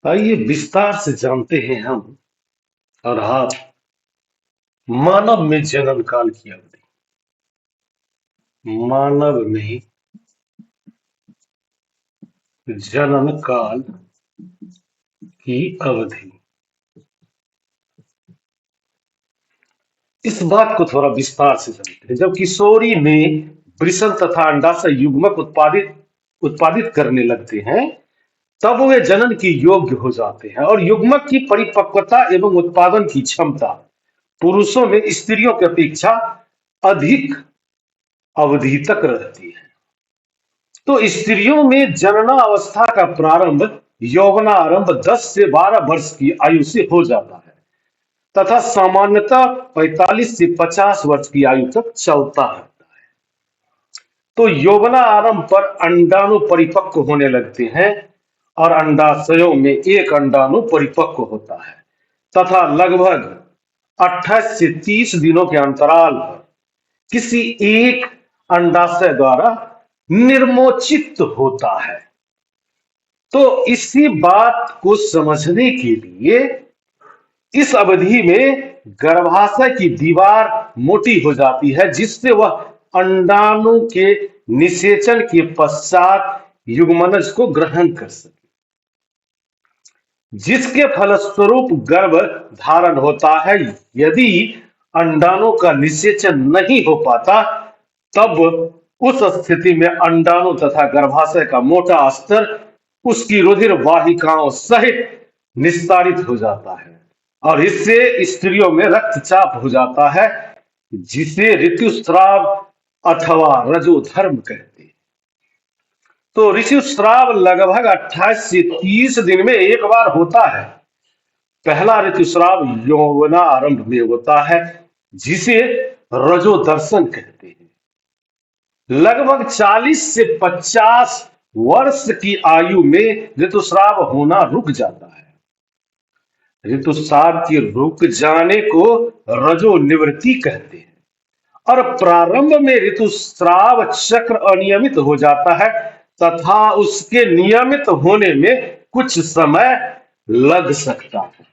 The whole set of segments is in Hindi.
आइए विस्तार से जानते हैं हम और आप मानव में जन्म काल की अवधि। मानव में जन्म काल की अवधि। इस बात को थोड़ा विस्तार से जानते हैं। जब किशोरी में वृषण तथा अंडाशय युग्मक उत्पादित उत्पादित करने लगते हैं, तब वे जनन के योग्य हो जाते हैं और युग्मक की परिपक्वता एवं उत्पादन की क्षमता पुरुषों में स्त्रियों की अपेक्षा अधिक अवधि तक रहती है। तो स्त्रियों में जननावस्था का प्रारंभ यौवनारंभ 10 से 12 वर्ष की आयु से हो जाता है तथा सामान्यतः 45 से 50 वर्ष की आयु तक चलता है। तो यौवनारंभ पर अंडाणु परिपक्व होने लगते हैं और अंडाशयों में एक अंडाणु परिपक्व होता है तथा लगभग 28 से 30 दिनों के अंतराल पर किसी एक अंडाशय द्वारा निर्मोचित होता है। तो इसी बात को समझने के लिए इस अवधि में गर्भाशय की दीवार मोटी हो जाती है, जिससे वह अंडाणु के निषेचन के पश्चात युग्मनज को ग्रहण कर सके, जिसके फलस्वरूप गर्भ धारण होता है। यदि अंडाणु का निषेचन नहीं हो पाता, तब उस स्थिति में अंडाणु तथा गर्भाशय का मोटा स्तर उसकी रुधिर वाहिकाओं सहित निस्तारित हो जाता है और इससे स्त्रियों में रक्तचाप हो जाता है, जिसे ऋतुस्राव अथवा रजोधर्म कहते हैं। तो ऋतुस्राव लगभग 28 से 30 दिन में एक बार होता है। पहला ऋतुस्राव यौवनारंभ में होता है, जिसे रजोदर्शन कहते हैं। लगभग 40 से 50 वर्ष की आयु में ऋतुस्राव होना रुक जाता है। ऋतुस्राव के रुक जाने को रजो निवृत्ति कहते हैं और प्रारंभ में ऋतुस्राव चक्र अनियमित हो जाता है तथा उसके नियमित होने में कुछ समय लग सकता है।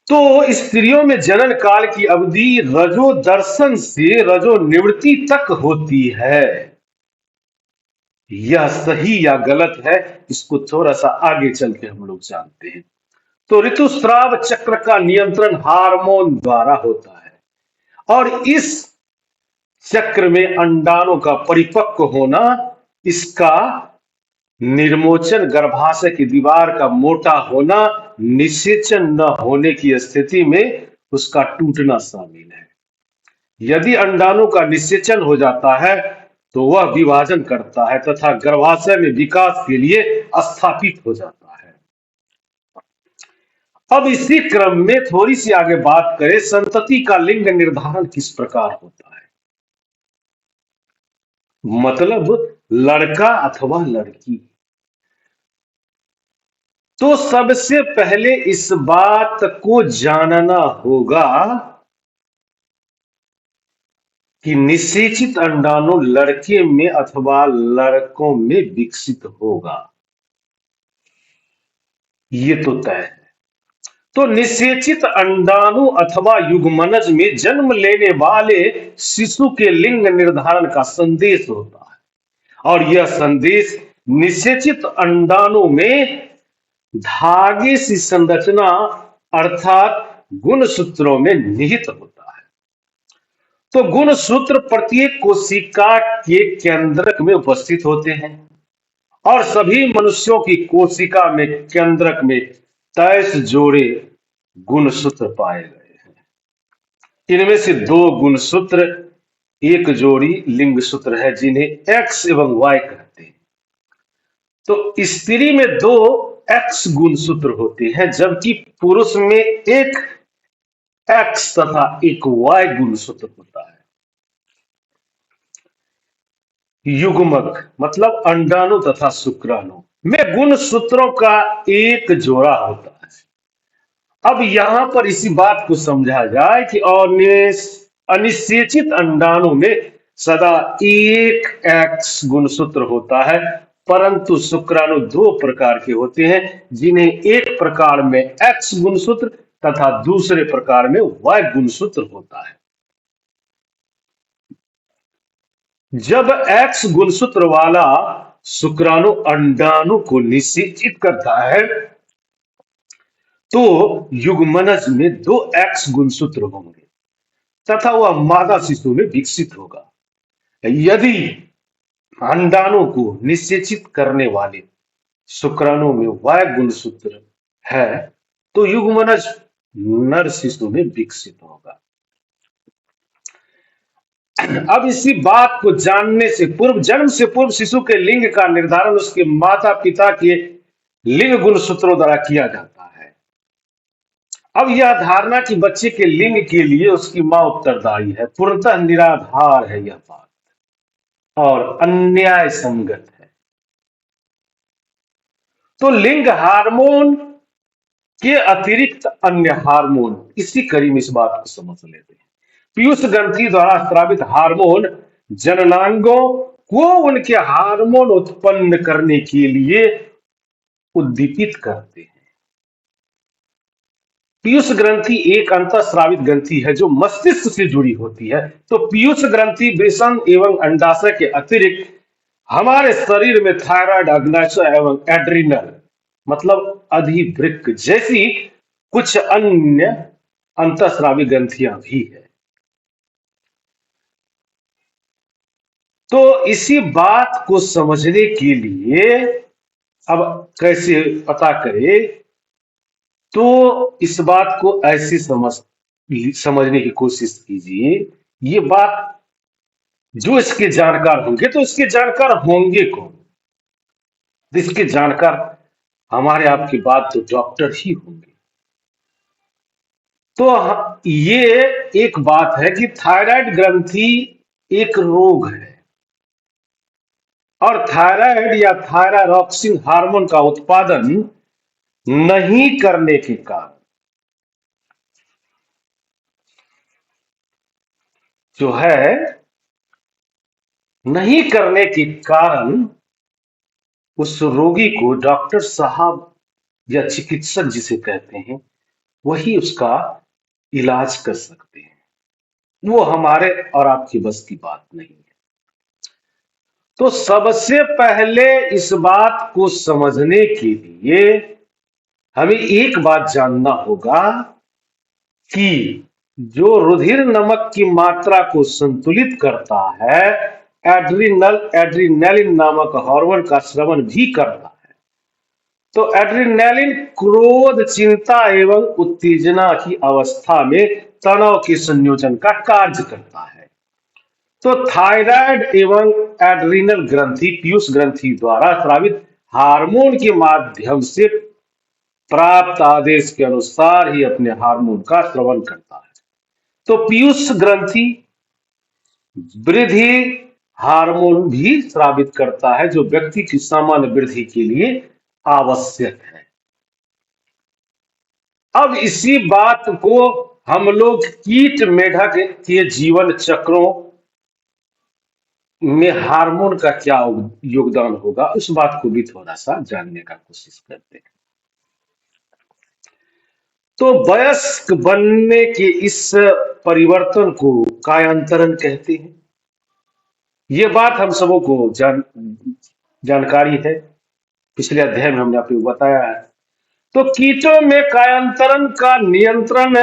तो स्त्रियों में जनन काल की अवधि रजो दर्शन से रजो निवृत्ति तक होती है। यह सही या गलत है, इसको थोड़ा सा आगे चल के हम लोग जानते हैं। तो ऋतुस्राव चक्र का नियंत्रण हार्मोन द्वारा होता है और इस चक्र में अंडाणु का परिपक्व होना, इसका निर्मोचन, गर्भाशय की दीवार का मोटा होना, निषेचन न होने की स्थिति में उसका टूटना शामिल है। यदि अंडाणु का निषेचन हो जाता है तो वह विभाजन करता है तथा गर्भाशय में विकास के लिए स्थापित हो जाता है। अब इसी क्रम में थोड़ी सी आगे बात करें, संतति का लिंग निर्धारण किस प्रकार होता है, मतलब लड़का अथवा लड़की। तो सबसे पहले इस बात को जानना होगा कि निषेचित अंडाणु लड़के में अथवा लड़कों में विकसित होगा, ये तो तय है। तो निषेचित अंडाणु अथवा युग्मनज में जन्म लेने वाले शिशु के लिंग निर्धारण का संदेश होता है और यह संदेश निषेचित अंडाणु में धागे सी संरचना अर्थात गुणसूत्रों में निहित होता है। तो गुणसूत्र प्रत्येक कोशिका के केंद्रक में उपस्थित होते हैं और सभी मनुष्यों की कोशिका में केंद्रक में 23 जोड़े गुणसूत्र पाए गए हैं। इनमें से 2 गुणसूत्र, एक जोड़ी लिंग सूत्र है, जिन्हें एक्स एवं वाई कहते हैं। तो स्त्री में 2 एक्स गुणसूत्र होते हैं, जबकि पुरुष में एक एक्स तथा एक वाई गुणसूत्र होता है। युग्मक मतलब अंडाणु तथा शुक्राणु में गुणसूत्रों का एक जोड़ा होता है। अब यहां पर इसी बात को समझा जाए कि अनिषेचित अंडाणु में सदा एक एक्स गुणसूत्र होता है परंतु शुक्राणु दो प्रकार के होते हैं, जिन्हें एक प्रकार में एक्स गुणसूत्र तथा दूसरे प्रकार में वाई गुणसूत्र होता है। जब एक्स गुणसूत्र वाला शुक्राणु अंडाणु को निषेचित करता है तो युग्मनज में दो एक्स गुणसूत्र होंगे तथा वह मादा शिशु में विकसित होगा। यदि अंडाणु को निषेचित करने वाले शुक्राणु में वाई गुणसूत्र है तो युग्मनज नर शिशु में विकसित होगा। अब इसी बात को जानने से पूर्व, जन्म से पूर्व शिशु के लिंग का निर्धारण उसके माता पिता के लिंग गुणसूत्रों द्वारा किया जाता है। अब यह धारणा कि बच्चे के लिंग के लिए उसकी मां उत्तरदायी है पूर्णतः निराधार है। यह बात और अन्याय संगत है। तो लिंग हार्मोन के अतिरिक्त अन्य हार्मोन, इसी कड़ी में इस बात को समझ लेते हैं। पीयूष ग्रंथि द्वारा स्रावित हार्मोन जननांगों को उनके हार्मोन उत्पन्न करने के लिए उद्दीपित करते हैं। पीयूष ग्रंथि एक अंतःस्रावित ग्रंथि है जो मस्तिष्क से जुड़ी होती है। तो पीयूष ग्रंथि वृषण एवं अंडाशय के अतिरिक्त हमारे शरीर में थायराइड, अग्नाशय एवं एड्रिनल मतलब अधिवृक्क जैसी कुछ अन्य अंतःस्रावी ग्रंथियां भी है। तो इसी बात को समझने के लिए अब कैसे पता करें, तो इस बात को ऐसे समझने की कोशिश कीजिए। ये बात जो इसके जानकार होंगे, तो इसके जानकार होंगे कौन? इसके जानकार हमारे आपकी बात तो डॉक्टर ही होंगे। तो ये एक बात है कि थायराइड ग्रंथि एक रोग है और थायराइड या थायरायरॉक्सिन हार्मोन का उत्पादन नहीं करने के कारण जो है, नहीं करने के कारण उस रोगी को डॉक्टर साहब या चिकित्सक जिसे कहते हैं वही उसका इलाज कर सकते हैं। वो हमारे और आपकी बस की बात नहीं है। तो सबसे पहले इस बात को समझने के लिए हमें एक बात जानना होगा कि जो रुधिर नमक की मात्रा को संतुलित करता है, एड्रिनलिन नामक हार्मोन का स्रवण भी करता है। तो एड्रिनलिन क्रोध, चिंता एवं उत्तेजना की अवस्था में तनाव के संयोजन का कार्य करता है। तो थायराइड एवं एड्रिनल ग्रंथि पीयूष ग्रंथि द्वारा स्रावित हार्मोन के माध्यम से प्राप्त आदेश के अनुसार ही अपने हार्मोन का स्रवण करता है। तो पीयूष ग्रंथि वृद्धि हार्मोन भी स्रावित करता है जो व्यक्ति की सामान्य वृद्धि के लिए आवश्यक है। अब इसी बात को हम लोग कीट मेढक के जीवन चक्रों में हार्मोन का क्या योगदान होगा, उस बात को भी थोड़ा सा जानने का कोशिश करते हैं। तो वयस्क बनने के इस परिवर्तन को कायांतरण कहते हैं। ये बात हम सबों को जानकारी है, पिछले अध्याय में हमने आपको बताया है। तो कीटों में कायांतरण का नियंत्रण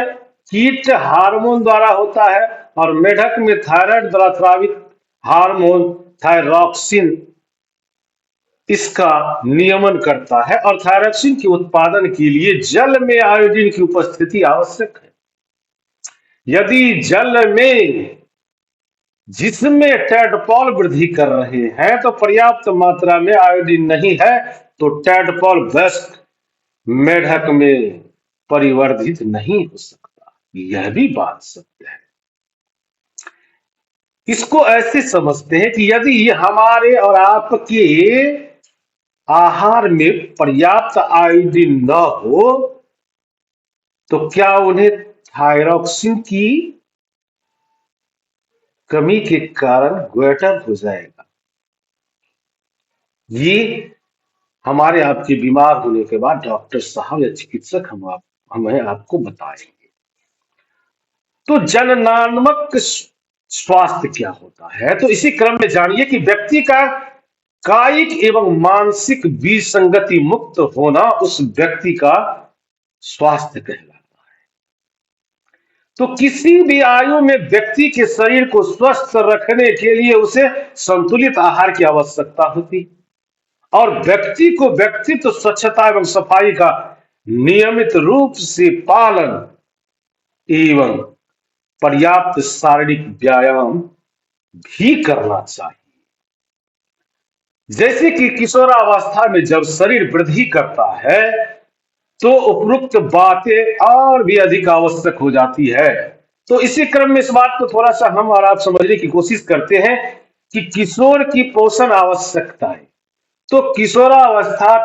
कीट हार्मोन द्वारा होता है और मेढक में थायराइड द्वारा स्रावित हार्मोन थायरॉक्सिन इसका नियमन करता है और थायरॉक्सिन के उत्पादन के लिए जल में आयोडीन की उपस्थिति आवश्यक है। यदि जल में जिसमें टैडपॉल वृद्धि कर रहे हैं तो पर्याप्त मात्रा में आयोडीन नहीं है तो टैडपॉल वयस्क मेढक में परिवर्धित नहीं हो सकता। यह भी बात सत्य है। इसको ऐसे समझते हैं कि यदि हमारे और आपके आहार में पर्याप्त आयोडीन न हो तो क्या उन्हें थायरॉक्सिन की कमी के कारण गोइटर हो जाएगा। ये हमारे आपके बीमार होने के बाद डॉक्टर साहब या चिकित्सक हमें आपको बताएंगे। तो जननात्मक स्वास्थ्य क्या होता है, तो इसी क्रम में जानिए कि व्यक्ति का कायिक एवं मानसिक विसंगति मुक्त होना उस व्यक्ति का स्वास्थ्य कहलाता है। तो किसी भी आयु में व्यक्ति के शरीर को स्वस्थ रखने के लिए उसे संतुलित आहार की आवश्यकता होती है और व्यक्ति को व्यक्तित्व स्वच्छता एवं सफाई का नियमित रूप से पालन एवं पर्याप्त शारीरिक व्यायाम भी करना चाहिए। जैसे कि किशोरावस्था में जब शरीर वृद्धि करता है तो उपरोक्त बातें और भी अधिक आवश्यक हो जाती है। तो इसी क्रम में इस बात को थोड़ा सा हम और आप समझने की कोशिश करते हैं कि किशोर की पोषण आवश्यकताएं। तो किशोरावस्था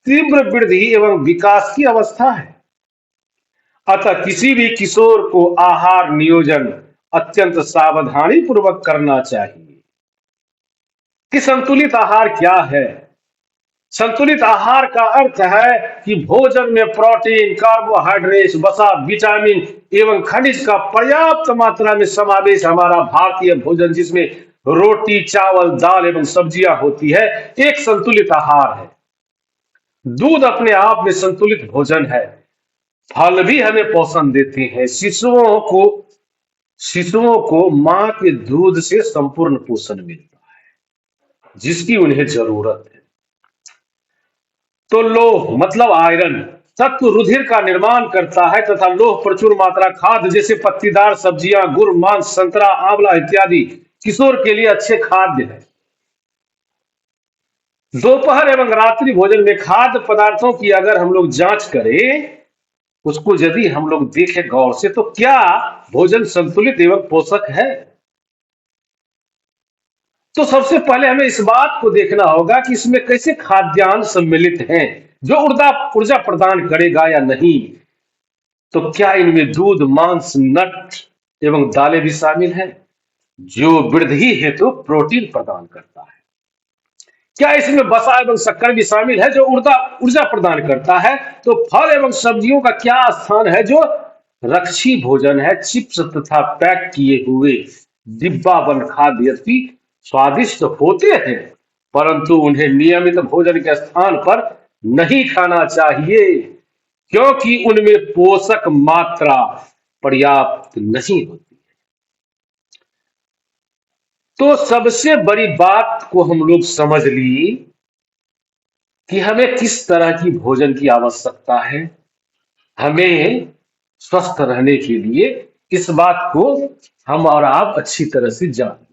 तीव्र वृद्धि एवं विकास की अवस्था है, अतः किसी भी किशोर को आहार नियोजन अत्यंत सावधानी पूर्वक करना चाहिए। कि संतुलित आहार क्या है? संतुलित आहार का अर्थ है कि भोजन में प्रोटीन, कार्बोहाइड्रेट, वसा, विटामिन एवं खनिज का पर्याप्त मात्रा में समावेश। हमारा भारतीय भोजन जिसमें रोटी, चावल, दाल एवं सब्जियां होती है, एक संतुलित आहार है। दूध अपने आप में संतुलित भोजन है। फल भी हमें पोषण देते हैं। शिशुओं को मां के दूध से संपूर्ण पोषण मिलता है जिसकी उन्हें जरूरत है। तो लोह मतलब आयरन तत्व रुधिर का निर्माण करता है तथा लोह प्रचुर मात्रा खाद्य जैसे पत्तीदार सब्जियां, गुड़, मांस, संतरा, आंवला इत्यादि किशोर के लिए अच्छे खाद्य है। दोपहर एवं रात्रि भोजन में खाद्य पदार्थों की अगर हम लोग जांच करें, उसको यदि हम लोग देखें गौर से, तो क्या भोजन संतुलित एवं पोषक है? तो सबसे पहले हमें इस बात को देखना होगा कि इसमें कैसे खाद्यान्न सम्मिलित हैं जो ऊर्जा प्रदान करेगा या नहीं। तो क्या इनमें दूध, मांस, नट एवं दालें भी शामिल हैं जो वृद्धि हेतु प्रोटीन प्रदान करता है? क्या इसमें वसा एवं शक्कर भी शामिल है जो ऊर्जा प्रदान करता है? तो फल एवं सब्जियों का क्या स्थान है जो रक्षी भोजन है? चिप्स तथा पैक किए हुए डिब्बाबंद खाद्य यद्यपि स्वादिष्ट होते हैं परंतु उन्हें नियमित भोजन के स्थान पर नहीं खाना चाहिए क्योंकि उनमें पोषक मात्रा पर्याप्त नहीं होती। तो सबसे बड़ी बात को हम लोग समझ ली कि हमें किस तरह की भोजन की आवश्यकता है। हमें स्वस्थ रहने के लिए इस बात को हम और आप अच्छी तरह से जान